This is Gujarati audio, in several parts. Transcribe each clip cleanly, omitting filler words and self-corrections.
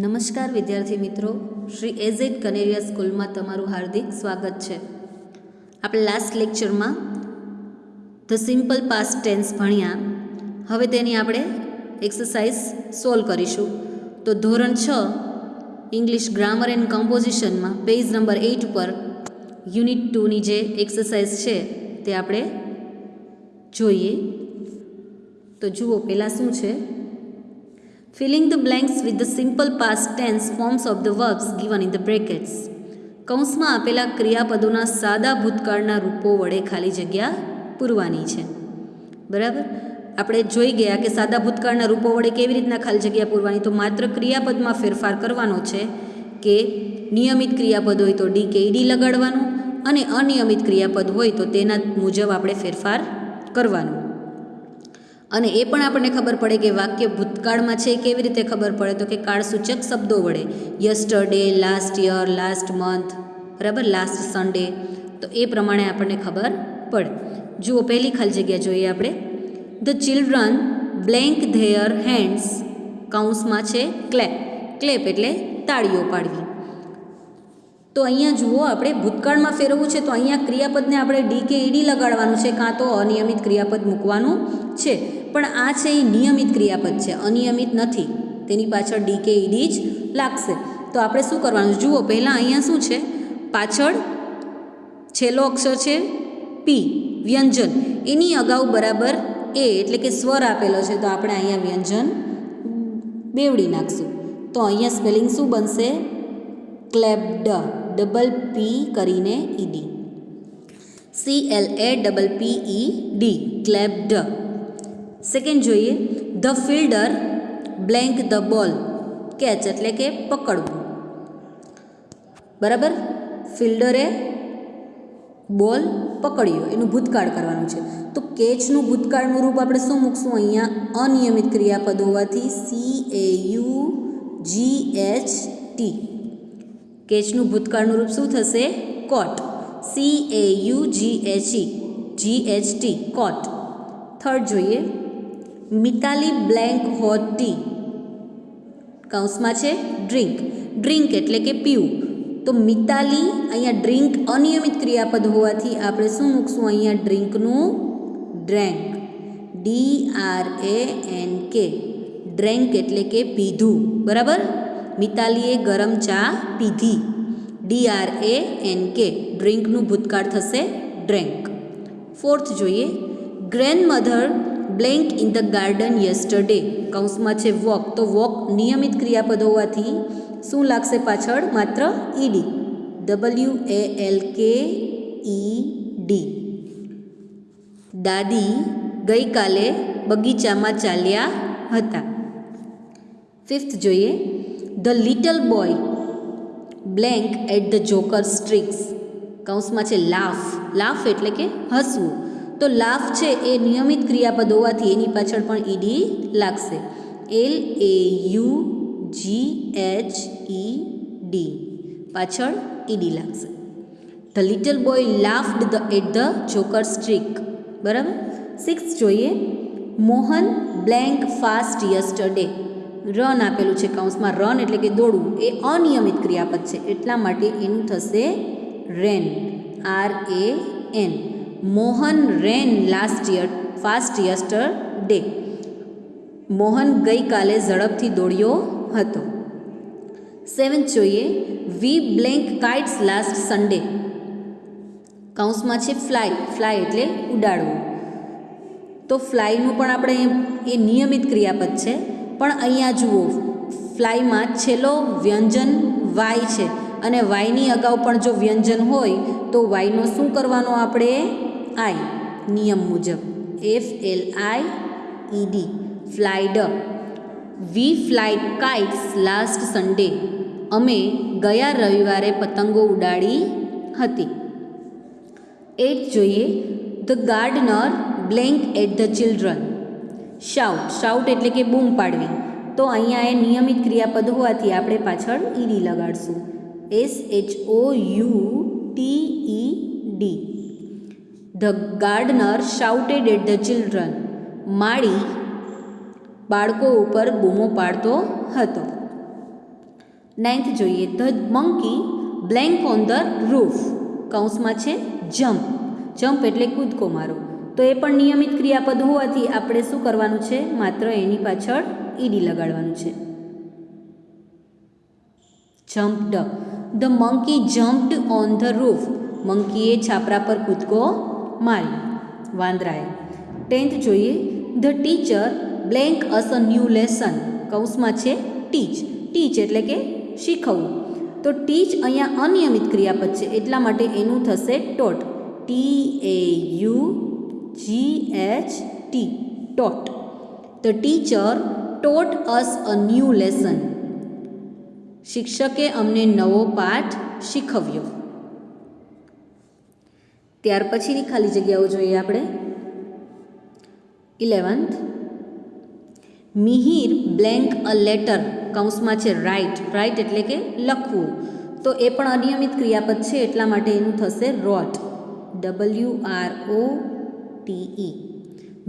નમસ્કાર વિદ્યાર્થી મિત્રો, શ્રી એઝેડ કનેરિયા સ્કૂલમાં તમારું હાર્દિક સ્વાગત છે. આપણે લાસ્ટ લેક્ચરમાં ધ સિમ્પલ પાસ્ટ ટેન્સ ભણ્યા. હવે તેની આપણે એક્સરસાઇઝ સોલ્વ કરીશું. તો ધોરણ 6 ઇંગ્લિશ ગ્રામર એન્ડ કમ્પોઝિશનમાં પેજ નંબર 8 પર યુનિટ 2ની જે એક્સરસાઇઝ છે તે આપણે જોઈએ. તો જુઓ પહેલાં શું છે. Filling the blanks with the simple past tense forms of the verbs given in the brackets. કૌંસમાં આપેલા ક્રિયાપદોના સાદા ભૂતકાળના રૂપો વડે ખાલી જગ્યા પૂરવાની છે. બરાબર, આપણે જોઈ ગયા કે સાદા ભૂતકાળના રૂપો વડે કેવી રીતના ખાલી જગ્યા પૂરવાની. તો માત્ર ક્રિયાપદમાં ફેરફાર કરવાનો છે કે નિયમિત ક્રિયાપદ હોય તો ડી કે ઈડી લગાડવાનું અને અનિયમિત ક્રિયાપદ હોય તો તેના મુજબ આપણે ફેરફાર કરવાનું. અને એ પણ આપણને ખબર પડે કે વાક્ય ભૂતકાળમાં છે કેવી રીતે ખબર પડે. તો કે કાળસૂચક શબ્દો વડે yesterday, last year, last month, બરાબર, લાસ્ટ સન્ડે. તો એ પ્રમાણે આપણને ખબર પડે. જુઓ પહેલી ખાલી જગ્યા જોઈએ આપણે. The children blank their hands, કૌંસમાં છે ક્લેપ. ક્લેપ એટલે તાળીઓ પાડવી. તો અહીંયા જુઓ આપણે ભૂતકાળમાં ફેરવવું છે તો અહીંયા ક્રિયાપદને આપણે ડી કે ઈડી લગાડવાનું છે, કાં તો અનિયમિત ક્રિયાપદ મૂકવાનું છે. પણ આ છે એ નિયમિત ક્રિયાપદ છે, અનિયમિત નથી. તેની પાછળ ડી કે ઈડી જ લાગશે. તો આપણે શું કરવાનું, જુઓ પહેલાં અહીંયા શું છે, પાછળ છેલ્લો અક્ષર છે પી, વ્યંજન. એની અગાઉ બરાબર એ એટલે કે સ્વર આપેલો છે. તો આપણે અહીંયા વ્યંજન બેવડી નાખશું. તો અહીંયા સ્પેલિંગ શું બનશે, ક્લેપ્ડ, ડબલ પી કરીને ઈડી, CLAPPED, ક્લેપ્ડ. સેકન્ડ જોઈએ, the fielder blank the ball, catch એટલે કે પકડવું. બરાબર, ફિલ્ડરે બોલ પકડ્યો, એનું ભૂતકાળ કરવાનું છે. તો કેચનું ભૂતકાળનું રૂપ આપણે શું મૂકશું, અહીંયા અનિયમિત ક્રિયાપદ હોવાથી CAUGHT. કેચનું ભૂતકાળનું રૂપ શું થશે, કોટ, CAUGHT, કોટ. થર્ડ જોઈએ, મિતાલી બ્લેન્ક હોટ ટી, કૌંસમાં છે ડ્રિંક. ડ્રિંક એટલે કે પીવું. તો મિતાલી અહીંયા ડ્રિંક અનિયમિત ક્રિયાપદ હોવાથી આપણે શું મૂકશું, અહીંયા ડ્રિંકનું ડ્રેન્ક, DRANK, ડ્રેન્ક એટલે કે પીધું. બરાબર, મિતાલીએ ગરમ ચા પીધી, DRANK, ડ્રિંકનું ભૂતકાળ થશે ડ્રેન્ક. ફોર્થ જોઈએ, grandmother blank in the garden yesterday, કૌંસમાં છે વોક. તો વોક નિયમિત ક્રિયાપદ હોવાથી શું લાગશે પાછળ, માત્ર ઈડી, WALKED. દાદી ગઈકાલે બગીચામાં ચાલ્યા હતા. ફિફ્થ જોઈએ, the little boy blank at the joker's tricks, કૌંસમાં છે લાફ. લાફ એટલે કે હસવું. તો લાફ છે એ નિયમિત ક્રિયાપદ હોવાથી એની પાછળ પણ ઈડી લાગશે, LAUGHED, પાછળ ઈડી લાગશે. The little boy laughed at the joker streak. બરાબર. સિક્સ્થ જોઈએ, Mohan blank fast yesterday, run આપેલું છે કૌંસમાં. રન એટલે કે દોડવું, એ અનિયમિત ક્રિયાપદ છે એટલા માટે એનું થશે રેન, RAN. મોહન રેન ફાસ્ટ યસ્ટરડે, મોહન ગઈકાલે ઝડપથી દોડ્યો હતો. સેવન્થ જોઈએ, વી બ્લેન્ક કાઇટ્સ લાસ્ટ સન્ડે, કૌંસમાં છે ફ્લાય. ફ્લાય એટલે ઉડાડવું. તો ફ્લાયનું પણ આપણે એ નિયમિત ક્રિયાપદ છે. પણ અહીંયા જુઓ, ફ્લાયમાં છેલ્લો વ્યંજન વાય છે અને વાયની અગાઉ પણ જો વ્યંજન હોય તો વાયનો શું કરવાનો આપણે, આઈ, નિયમ મુજબ, FLIED, flied. We flied kites last Sunday, અમે ગયા રવિવારે પતંગો ઉડાડી હતી. એઇથ જોઈએ, the gardener blank at the children, shout. Shout એટલે કે બૂમ પાડવી. તો અહીંયા એ નિયમિત ક્રિયાપદ હોવાથી આપણે પાછળ ઈડી લગાડશું, SHOUTED. The gardener shouted at the children, માળી બાળકો ઉપર બૂમો પાડતો હતો. 9th જોઈએ, the monkey blank on the roof, કૌંસમાં છે જમ્પ, જમ્પ એટલે કૂદકો મારો. તો એ પણ નિયમિત ક્રિયાપદ હોવાથી આપણે શું કરવાનું છે, માત્ર એની પાછળ ઈડી લગાડવાનું છે. Jumped, the monkey jumped on the roof, મંકીએ છાપરા પર કૂદકો માર્યો, વાંદરાએ. 10th જોઈએ, the teacher blank us a new lesson, કૌંસમાં છે ટીચ, ટીચ એટલે કે શીખવવું. તો ટીચ અહીંયા અનિયમિત ક્રિયાપદ છે એટલા માટે એનું થશે taught, TAUGHT, taught. The teacher taught us a new lesson, શિક્ષકે અમને નવો પાઠ શીખવ્યો. ત્યાર પછીની ખાલી જગ્યાઓ જોઈએ આપણે. 11th, Mihir blank a letter, કૌંસમાં છે રાઇટ, રાઇટ એટલે કે લખવું. તો એ પણ અનિયમિત ક્રિયાપદ છે એટલા માટે એનું થશે wrote, WROTE.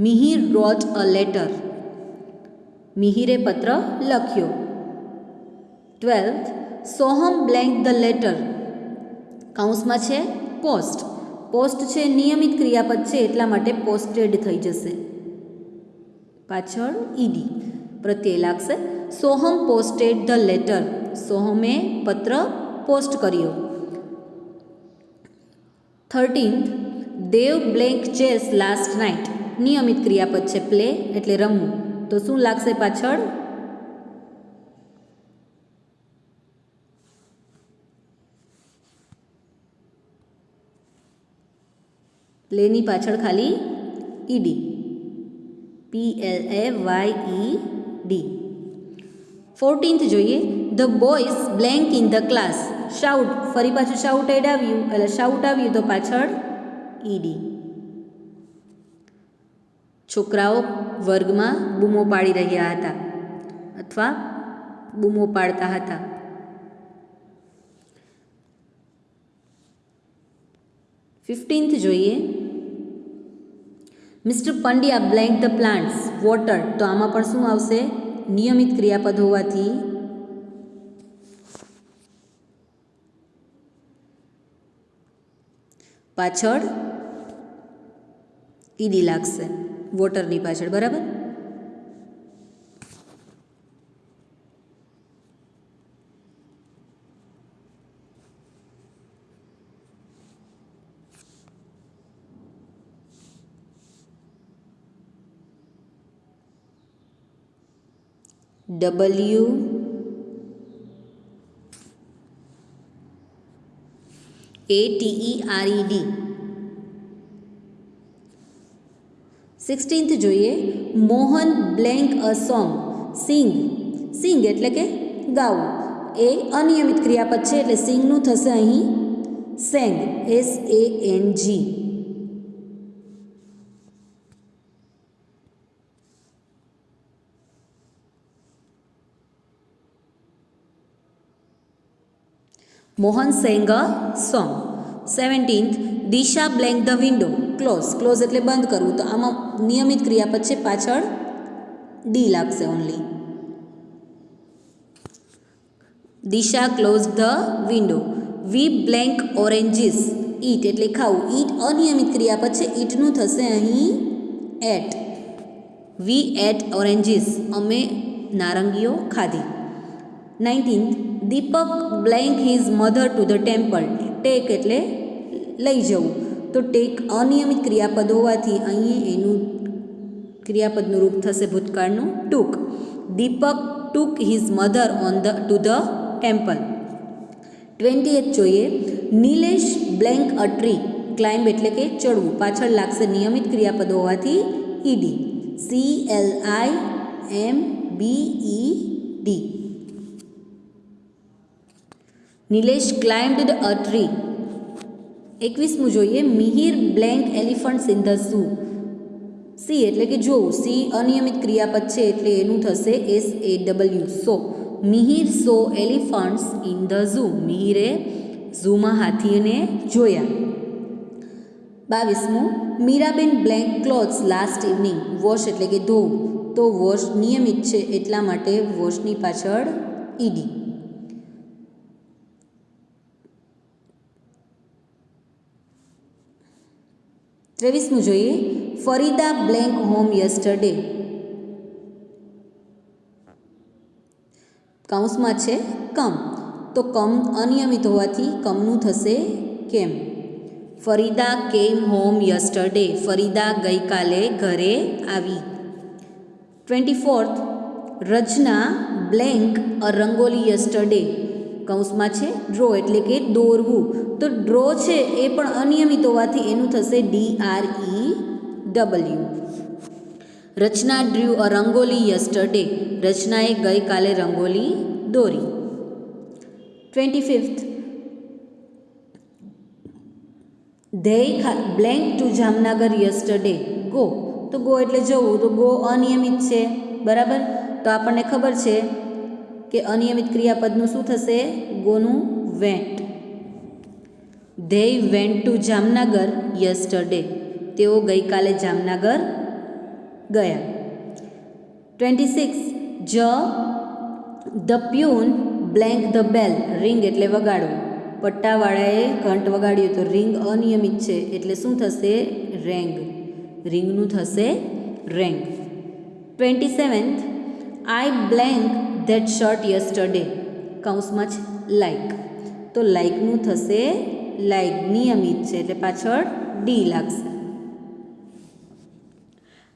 Mihir wrote a letter, મિહિરે પત્ર લખ્યો. 12th, Soham blank the letter, કૌંસમાં છે પોસ્ટ, પોસ્ટ છે નિયમિત ક્રિયાપદ છે એટલા માટે પોસ્ટેડ થઈ જશે, પાછળ ઈડી પ્રત્યય લાગશે. સોહમ પોસ્ટેડ ધ લેટર, સોહમે પત્ર પોસ્ટ કર્યો. 13th, દેવ બ્લેન્ક ચેસ લાસ્ટ નાઇટ, નિયમિત ક્રિયાપદ છે પ્લે એટલે રમવું. તો શું લાગશે પાછળ, પ્લેની પાછળ ખાલી ઈડી, PLAYED. 14th જોઈએ, the boys blank in the class, shout, ફરી પાછું શાઉટેડ આવ્યું એટલે શાઉટ આવ્યું તો પાછળ ઈડી. છોકરાઓ વર્ગમાં બૂમો પાડી રહ્યા હતા અથવા બૂમો પાડતા હતા. 15th જોઈએ, mister Pandya blank the plants water, તો આમાં પણ શું આવશે, નિયમિત ક્રિયાપદ હોવાથી પાછળ ઈડી લાગશે, વોટરની પાછળ, બરાબર. WATERED. 16th જોઈએ, મોહન બ્લેન્ક અ સોંગ, સિંગ, સિંગ એટલે કે ગાવું, એ અનિયમિત ક્રિયાપદ છે એટલે સિંગનું થશે અહીં sang, SANG. Mohan sang a song. 17th, Disha blank the window, close, close એટલે બંધ કરવું. તો આમાં નિયમિત ક્રિયાપદ છે, પાછળ ડી લાગશે only. Disha close the window. We blank oranges, eat એટલે ખાવું, ઈટ અનિયમિત ક્રિયાપદ છે, ઈટનું થશે અહીં એટ. વી એટ ઓરેન્જીસ, અમે નારંગીઓ ખાધી. 19th, Deepak blank his mother to the temple, take એટલે લઈ જવું. તો ટેક અનિયમિત ક્રિયાપદ હોવાથી અહીં એનું ક્રિયાપદનું રૂપ થશે ભૂતકાળનું took. Deepak took his mother on the to the temple. 20th જોઈએ, Nilesh blank a tree, climb એટલે કે ચડવું, પાછળ લાગશે નિયમિત ક્રિયાપદ હોવાથી E D, CLIMBED. Nilesh climbed a tree. 21મું જોઈએ, Mihir blank elephants in the zoo, see એટલે કે જોવું, સી અનિયમિત ક્રિયાપદ છે એટલે એનું થશે SAW, saw. Mihir saw elephants in the zoo, મિહિરે ઝૂમાં હાથીને જોયા. 22મું, Miraben blank clothes last evening, wash એટલે કે ધોવું. તો વોશ નિયમિત છે એટલા માટે વોશની પાછળ ઈડી. 23મું જોઈએ. ફરીદા બ્લેન્ક હોમ યસ્ટરડે. કૌંસમાં છે કમ, તો કમ અનિયમિત હોવાથી કમનું થશે કેમ. ફરીદા કેમ હોમ યસ્ટરડે. ફરીદા ગઈકાલે ઘરે આવી. 24th, રચના બ્લેન્ક અ રંગોલી યસ્ટરડે. કૌંસમાં છે ડ્રો એટલે કે દોરવું, તો ડ્રો છે એ પણ અનિયમિત હોવાથી એનું થશે DREW. Rachna drew a rangoli yesterday. રચનાએ ગઈકાલે રંગોલી દોરી. 25th, they blank to Jamnagar yesterday. Go, તો ગો એટલે જવું, તો ગો અનિયમિત છે, બરાબર. તો આપણને ખબર છે કે અનિયમિત ક્રિયાપદનું શું થશે, ગોનું went. they went to Jamnagar yesterday. તેઓ ગઈકાલે જામનગર ગયા. 26, the peon blank the bell. Ring એટલે વગાડવું. પટ્ટાવાળાએ ઘંટ વગાડ્યું, તો રિંગ અનિયમિત છે એટલે શું થશે, રેંગ. રિંગનું થશે રેંગ. 27th, I blank that shirt yesterday. કૌંસમાં છે લાઈક, તો લાઈકનું થશે લાઈક. નિયમિત છે એટલે પાછળ ડી લાગશે.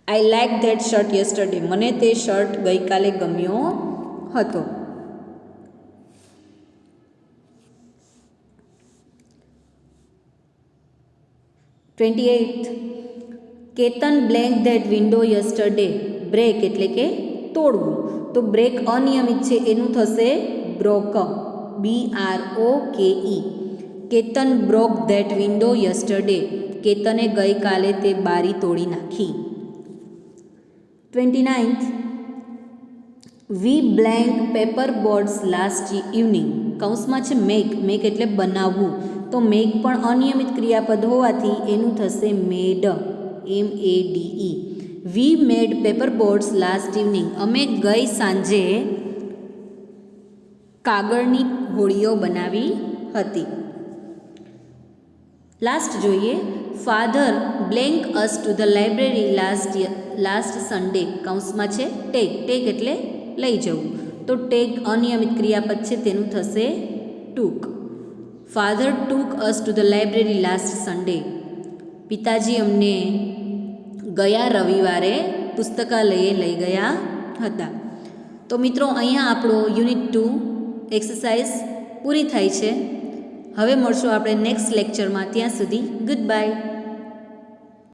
I like that shirt yesterday. મને તે શર્ટ ગઈકાલે ગમ્યો હતો. 28th, Ketan blank that window yesterday. Break એટલે કે તોડવું, તો બ્રેક અનિયમિત છે એનું થશે broke. BROKE. Ketan broke that window yesterday. કેતને ગઈકાલે તે બારી તોડી નાખી. 29th, we blank paper boards last evening. કૌંસમાં છે મેક. મેક એટલે બનાવવું, તો મેક પણ અનિયમિત ક્રિયાપદ હોવાથી એનું થશે મેડ. MADE. વી મેડ પેપર બોર્ડ્સ લાસ્ટ ઇવનિંગ. અમે ગઈ સાંજે કાગળની હોડીઓ બનાવી હતી. લાસ્ટ જોઈએ. Father blank us to the library last Sunday. કૌંસમાં છે ટેક. ટેક એટલે લઈ જવું, તો ટેક અનિયમિત ક્રિયાપદ છે તેનું થશે took. Father took us to the library last Sunday. પિતાજી અમને ગયા રવિવારે પુસ્તકાલયે લઈ ગયા હતા. તો મિત્રો અહીંયા આપણો યુનિટ 2 એક્સરસાઇઝ પૂરી થાય છે. હવે મળશું આપણે નેક્સ્ટ લેક્ચરમાં. ત્યાં સુધી ગુડ બાય.